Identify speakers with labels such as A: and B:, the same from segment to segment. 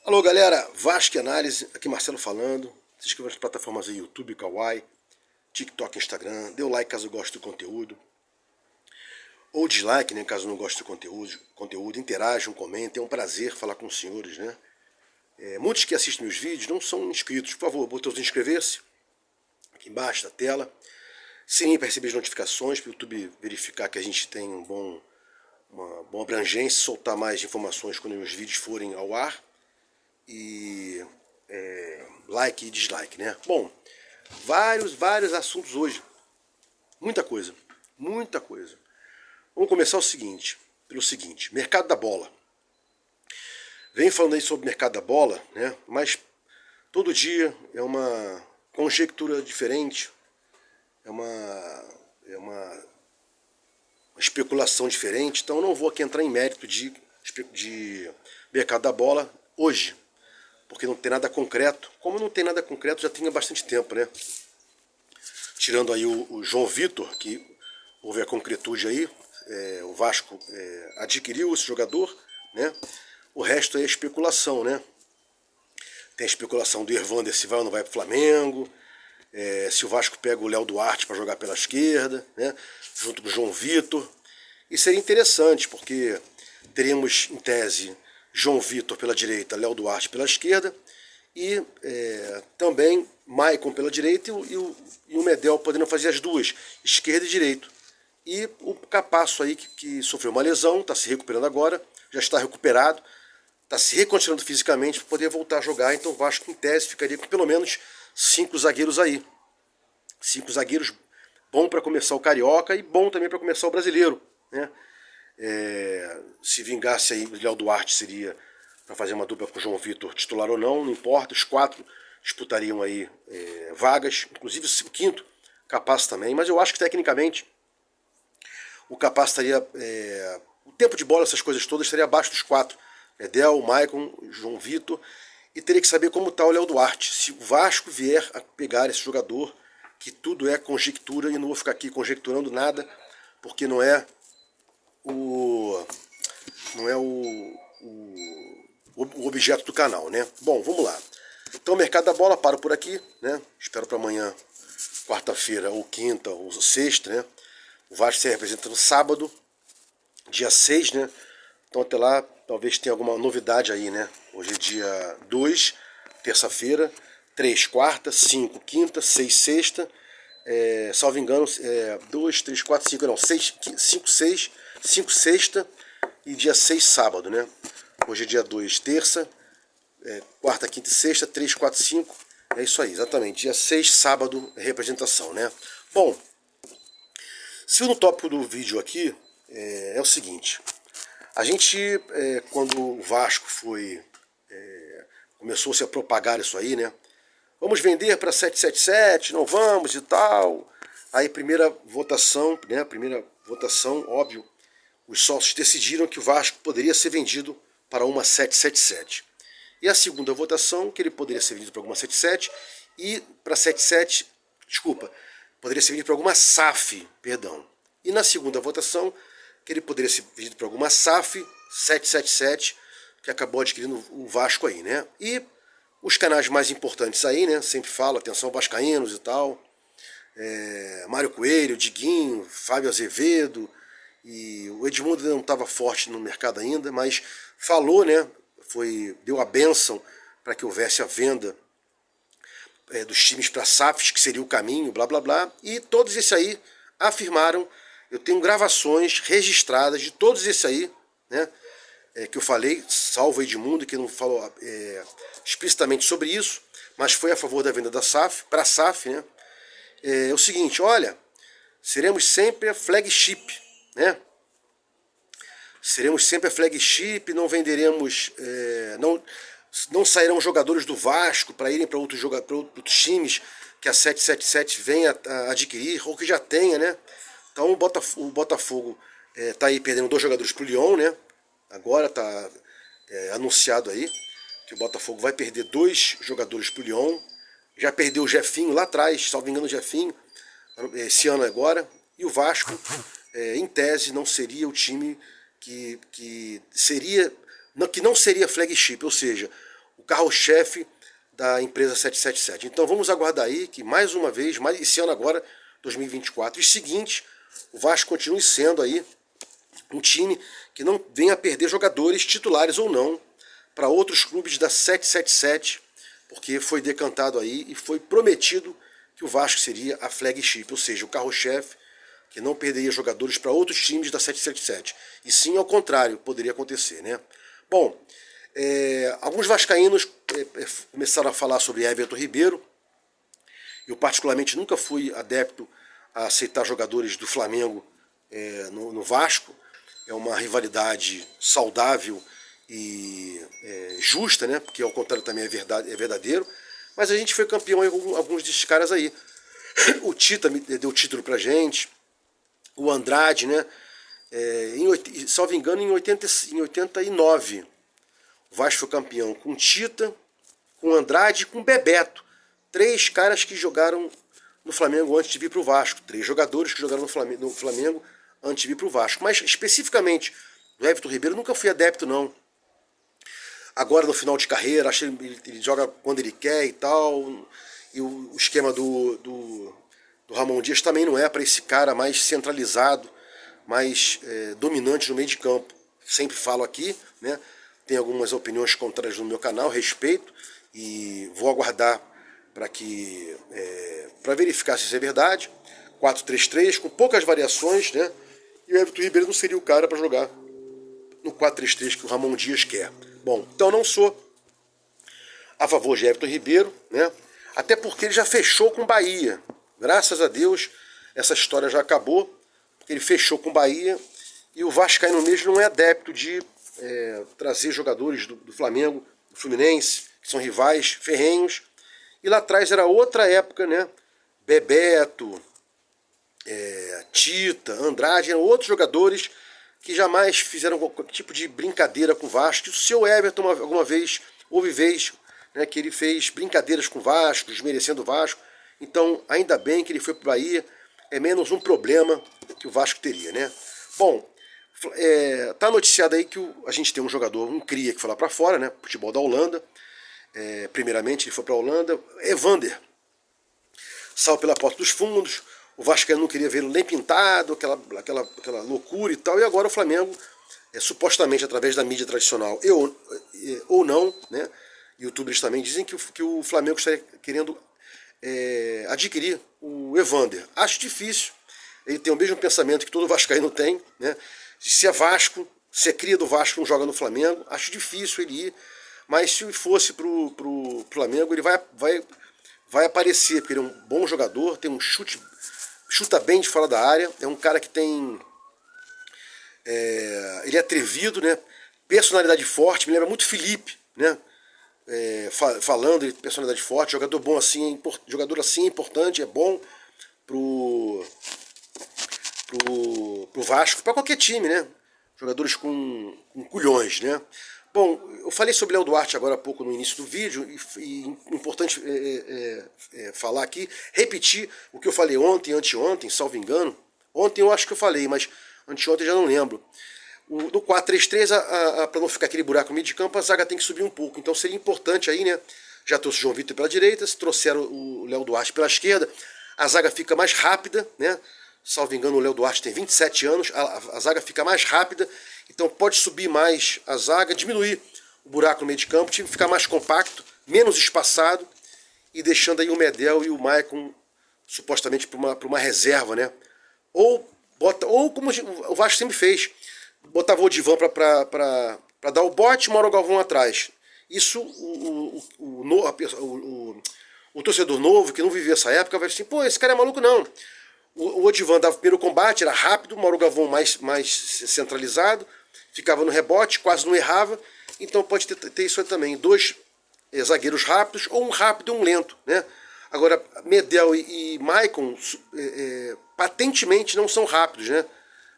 A: Alô galera, Vasco e Análise, aqui Marcelo falando. Se inscreva nas plataformas aí, YouTube, Kawaii, TikTok, Instagram. Dê o like caso goste do conteúdo. Ou dislike, né, caso não goste do conteúdo. Interajam, comentem, é um prazer falar com os senhores, né. Muitos que assistem meus vídeos não são inscritos. Por favor, botão de inscrever-se aqui embaixo da tela. Sininho para receber as notificações, para o YouTube verificar que a gente tem uma boa abrangência, soltar mais informações quando os vídeos forem ao ar. E like e dislike, né? Bom, vários assuntos hoje. Muita coisa. Vamos começar pelo seguinte, mercado da bola. Venho falando aí sobre o mercado da bola, né? Mas todo dia é uma conjectura diferente, é uma especulação diferente, então eu não vou aqui entrar em mérito de mercado da bola hoje, porque não tem nada concreto. Como não tem nada concreto, já tem há bastante tempo, né? Tirando aí o João Vitor, que houve a concretude aí, o Vasco adquiriu esse jogador, né? O resto é especulação, né? Tem a especulação do Evander se vai ou não vai para o Flamengo, se o Vasco pega o Léo Duarte para jogar pela esquerda, né? Junto com o João Vitor. E seria interessante, porque teríamos, em tese, João Vitor pela direita, Léo Duarte pela esquerda, e também Maicon pela direita e o Medel podendo fazer as duas, esquerda e direito. E o Capasso aí, que sofreu uma lesão, está se recuperando agora, já está recuperado, está se recondicionando fisicamente para poder voltar a jogar. Então o Vasco, em tese, ficaria com pelo menos 5 zagueiros aí. 5 zagueiros, bom para começar o Carioca e bom também para começar o Brasileiro, né? Se vingasse aí, Léo Duarte seria para fazer uma dupla com o João Vitor, titular ou não importa, os 4 disputariam aí vagas, inclusive o quinto, Capasso também, mas eu acho que tecnicamente o Capasso estaria, o tempo de bola, essas coisas todas, estaria abaixo dos 4, Medel, Maicon, João Vitor, e teria que saber como está o Léo Duarte, se o Vasco vier a pegar esse jogador, que tudo é conjectura, e não vou ficar aqui conjecturando nada, porque não é o objeto do canal, né? Bom, vamos lá. Então o mercado da bola, paro por aqui, né? Espero para amanhã, quarta-feira, ou quinta, ou sexta, né? O Vasco se representa no sábado, dia 6, né? Então até lá, talvez tenha alguma novidade aí, né? Hoje é dia 2, terça-feira, 3, quarta, 5, quinta, 6, sexta, salvo engano, 2, 3, 4, 5, não, 6, 5, 6, 5, sexta e dia 6, sábado, né? Hoje é dia 2, terça, quarta, quinta e sexta, 3, 4, 5, é isso aí, exatamente. Dia 6, sábado, representação, né? Bom, se no tópico do vídeo aqui é o seguinte, a gente, quando o Vasco começou-se a propagar isso aí, né? Vamos vender para 777, não vamos e tal. Aí primeira votação, óbvio, os sócios decidiram que o Vasco poderia ser vendido para uma 777. E a segunda votação, que ele poderia ser vendido para alguma 77 e para 77, poderia ser vendido para alguma SAF, perdão. E na segunda votação, que ele poderia ser vendido para alguma SAF 777, que acabou adquirindo o Vasco aí, né? E os canais mais importantes aí, né? Sempre falo, atenção vascaínos e tal. Mário Coelho, Diguinho, Fábio Azevedo, e o Edmundo não estava forte no mercado ainda, mas falou, né? Deu a bênção para que houvesse a venda dos times para SAFs, que seria o caminho, blá blá blá. E todos esses aí afirmaram, eu tenho gravações registradas de todos esses aí, né? Que eu falei, salvo Edmundo, que não falou explicitamente sobre isso, mas foi a favor da venda da SAF, para a SAF, né? É o seguinte, olha, seremos sempre a flagship, né? Seremos sempre a flagship, não venderemos, não sairão jogadores do Vasco para irem para outros times que a 777 venha a adquirir, ou que já tenha, né? Então o Botafogo está aí perdendo 2 jogadores para o Lyon, né? Agora está anunciado aí que o Botafogo vai perder 2 jogadores para o Lyon. Já perdeu o Jefinho lá atrás, salvo engano o Jefinho, esse ano agora. E o Vasco, em tese, não seria o time que não seria flagship, ou seja, o carro-chefe da empresa 777. Então vamos aguardar aí que mais uma vez, mais esse ano agora, 2024, e seguinte, o Vasco continue sendo aí um time que não venha a perder jogadores titulares ou não para outros clubes da 777, porque foi decantado aí e foi prometido que o Vasco seria a flagship, ou seja, o carro-chefe, que não perderia jogadores para outros times da 777. E sim, ao contrário, poderia acontecer, né? Bom, alguns vascaínos começaram a falar sobre Everton Ribeiro. Eu particularmente nunca fui adepto a aceitar jogadores do Flamengo no Vasco. É uma rivalidade saudável e justa, né? Porque ao contrário também é verdadeiro. Mas a gente foi campeão em alguns desses caras aí. O Tita deu título pra gente. O Andrade, né? Salvo engano, em 89. O Vasco foi campeão com Tita, com Andrade e com Bebeto. 3 caras que jogaram no Flamengo antes de vir para o Vasco. 3 jogadores que jogaram no Flamengo antes de vir para o Vasco. Mas especificamente do Everton Ribeiro nunca fui adepto, não. Agora no final de carreira, acho que ele joga quando ele quer e tal. E o esquema do Ramon Dias também não é para esse cara mais centralizado, mais dominante no meio de campo. Sempre falo aqui, né? Tem algumas opiniões contrárias no meu canal, respeito, e vou aguardar para verificar se isso é verdade. 4-3-3, com poucas variações, né? E o Everton Ribeiro não seria o cara para jogar no 4-3-3 que o Ramon Dias quer. Bom, então não sou a favor de Everton Ribeiro, né? Até porque ele já fechou com o Bahia. Graças a Deus, essa história já acabou, porque ele fechou com o Bahia, e o vascaíno mesmo não é adepto de trazer jogadores do Flamengo, do Fluminense, que são rivais ferrenhos. E lá atrás era outra época, né? Bebeto, Tita, Andrade, eram outros jogadores que jamais fizeram qualquer tipo de brincadeira com o Vasco. O seu Everton, alguma vez, houve vez, né, que ele fez brincadeiras com o Vasco, desmerecendo o Vasco. Então, ainda bem que ele foi para o Bahia, é menos um problema que o Vasco teria, né? Bom, tá noticiado aí que a gente tem um jogador, um cria que foi lá para fora, né? Futebol da Holanda. Primeiramente, ele foi para a Holanda. Evander saiu pela porta dos fundos. O Vascaíno não queria vê-lo nem pintado, aquela loucura e tal. E agora o Flamengo, supostamente através da mídia tradicional ou não, né? YouTubers também dizem que o Flamengo estaria querendo adquirir o Evander. Acho difícil. Ele tem o mesmo pensamento que todo vascaíno tem, né? Se é Vasco, se é cria do Vasco, não joga no Flamengo, acho difícil ele ir. Mas se fosse pro Flamengo, ele vai aparecer, porque ele é um bom jogador, tem um chuta bem de fora da área, é um cara que tem... ele é atrevido, né? Personalidade forte, me lembra muito Felipe, né? Falando de personalidade forte, jogador bom assim, jogador assim é importante, é bom pro Vasco, para qualquer time, né? Jogadores com culhões, né? Bom, eu falei sobre Léo Duarte agora há pouco no início do vídeo, e importante falar aqui, repetir o que eu falei ontem, anteontem, salvo engano. Ontem eu acho que eu falei, mas anteontem já não lembro. No 4-3-3, para não ficar aquele buraco no meio de campo, a zaga tem que subir um pouco. Então seria importante aí, né? Já trouxe o João Vitor pela direita, se trouxeram o Léo Duarte pela esquerda, a zaga fica mais rápida, né? Salvo engano, o Léo Duarte tem 27 anos, a zaga fica mais rápida, então pode subir mais a zaga, diminuir o buraco no meio de campo, o time ficar mais compacto, menos espaçado, e deixando aí o Medel e o Maicon supostamente para uma reserva, né? Ou como o Vasco sempre fez, botava o Odivan para dar o bote e o Mauro Galvão atrás. Isso o torcedor novo, que não vivia essa época, vai assim, pô, esse cara é maluco, não. O Odivan dava o primeiro combate, era rápido, o Mauro Galvão mais centralizado, ficava no rebote, quase não errava. Então pode ter isso aí também, 2 zagueiros rápidos, ou um rápido e um lento, né? Agora, Medel e Maicon patentemente não são rápidos, né?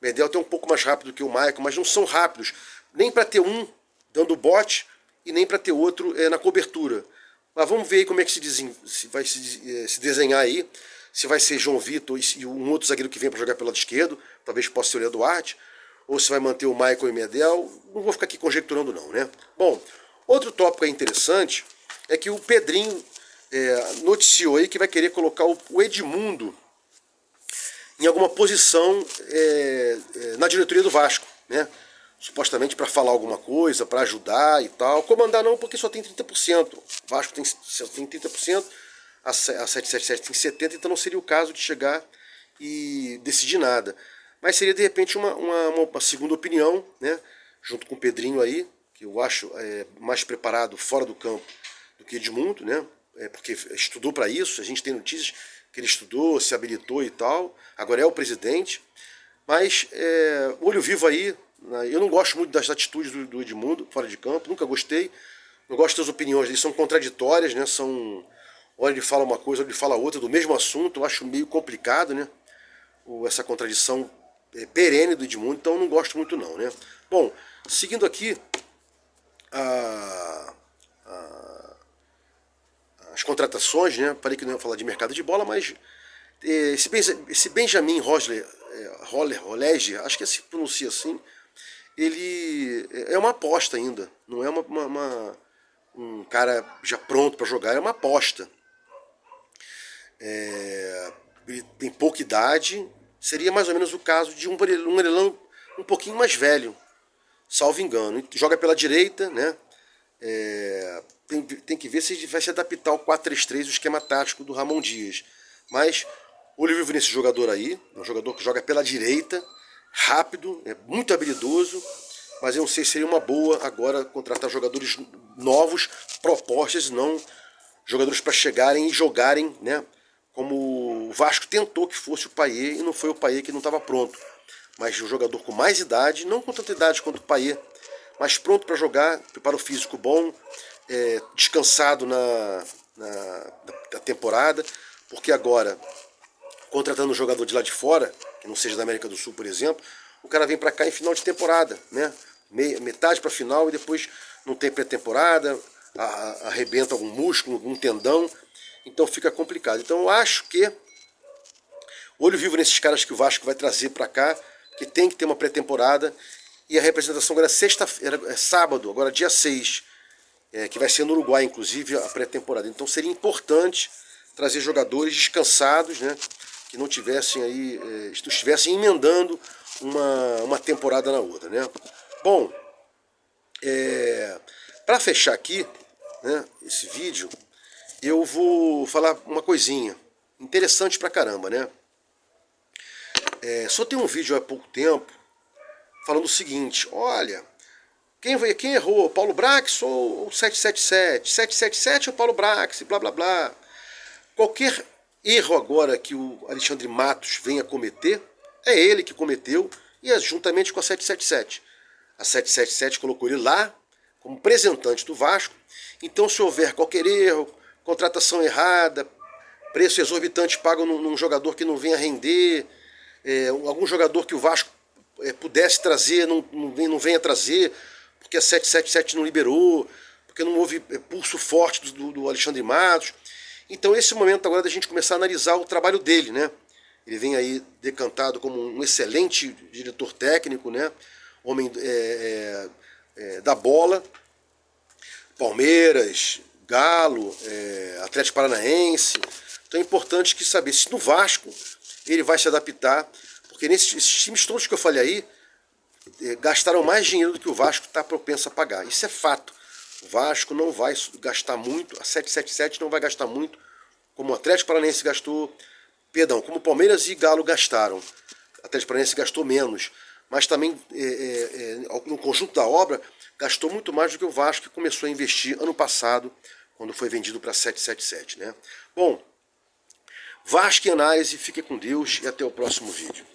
A: Medel tem um pouco mais rápido que o Maicon, mas não são rápidos, nem para ter um dando bote e nem para ter outro na cobertura. Mas vamos ver aí como é que vai se desenhar aí. Se vai ser João Vitor e um outro zagueiro que vem para jogar pelo lado esquerdo, talvez possa ser o Léo Duarte, ou se vai manter o Maicon e o Medel, não vou ficar aqui conjecturando não, né? Bom, Outro tópico interessante é que o Pedrinho noticiou aí que vai querer colocar o Edmundo em alguma posição na diretoria do Vasco, né? Supostamente para falar alguma coisa, para ajudar e tal. Comandar não, porque só tem 30%. O Vasco tem 30%, a 777 tem 70%, então não seria o caso de chegar e decidir nada. Mas seria, de repente, uma segunda opinião, né? Junto com o Pedrinho aí, que eu acho mais preparado fora do campo do que Edmundo, né? Porque estudou para isso, a gente tem notícias que ele estudou, se habilitou e tal, agora é o presidente, mas olho vivo aí, né? Eu não gosto muito das atitudes do Edmundo fora de campo, nunca gostei, não gosto das opiniões dele, são contraditórias, né? Hora ele fala uma coisa, hora ele fala outra, do mesmo assunto, eu acho meio complicado, né? Essa contradição perene do Edmundo, então eu não gosto muito não, né? Bom, seguindo aqui as contratações, né? Falei que não ia falar de mercado de bola, mas esse Benjamin Rolege, acho que se pronuncia assim, ele é uma aposta ainda, não é um cara já pronto para jogar, é uma aposta. Ele tem pouca idade, seria mais ou menos o caso de um Orelhão um pouquinho mais velho, salvo engano. Joga pela direita, né? Tem que ver se vai se adaptar ao 4-3-3, o esquema tático do Ramon Dias. Mas olho vivo nesse jogador aí, um jogador que joga pela direita, rápido, muito habilidoso, mas eu não sei se seria uma boa agora contratar jogadores novos, propostas, não jogadores para chegarem e jogarem, né? Como o Vasco tentou que fosse o Payet e não foi o Payet, que não estava pronto. Mas um jogador com mais idade, não com tanta idade quanto o Payet, mas pronto para jogar, preparo físico bom, descansado na temporada, porque agora, contratando um jogador de lá de fora, que não seja da América do Sul, por exemplo, o cara vem para cá em final de temporada, né? Metade para final e depois não tem pré-temporada, arrebenta algum músculo, algum tendão, então fica complicado. Então eu acho que olho vivo nesses caras que o Vasco vai trazer para cá, que tem que ter uma pré-temporada, e a representação agora é sábado, agora dia 6, que vai ser no Uruguai, inclusive, a pré-temporada. Então seria importante trazer jogadores descansados, né, que não tivessem aí, estivessem emendando uma temporada na outra, né. Bom, para fechar aqui, né, esse vídeo, eu vou falar uma coisinha interessante pra caramba, né. Só tem um vídeo há pouco tempo falando o seguinte: olha, quem errou, Paulo Brax ou o 777? 777 ou Paulo Brax, blá blá blá. Qualquer erro agora que o Alexandre Matos venha cometer, é ele que cometeu, e juntamente com a 777. A 777 colocou ele lá como representante do Vasco. Então, se houver qualquer erro, contratação errada, preço exorbitante pago num jogador que não venha render, algum jogador que o Vasco pudesse trazer, não venha trazer, porque a 777 não liberou, porque não houve pulso forte do Alexandre Matos. Então esse é o momento agora da gente começar a analisar o trabalho dele, né? Ele vem aí decantado como um excelente diretor técnico, né? Homem da bola, Palmeiras, Galo, Atlético Paranaense. Então é importante que saber se no Vasco ele vai se adaptar, porque esses times todos que eu falei aí gastaram mais dinheiro do que o Vasco está propenso a pagar. Isso é fato. O Vasco não vai gastar muito, a 777 não vai gastar muito, como o Atlético Paranaense gastou, perdão, como o Palmeiras e Galo gastaram. O Atlético Paranaense gastou menos, mas também no conjunto da obra gastou muito mais do que o Vasco, que começou a investir ano passado, quando foi vendido para 777, né? Bom, Vasco em análise, fique com Deus e até o próximo vídeo.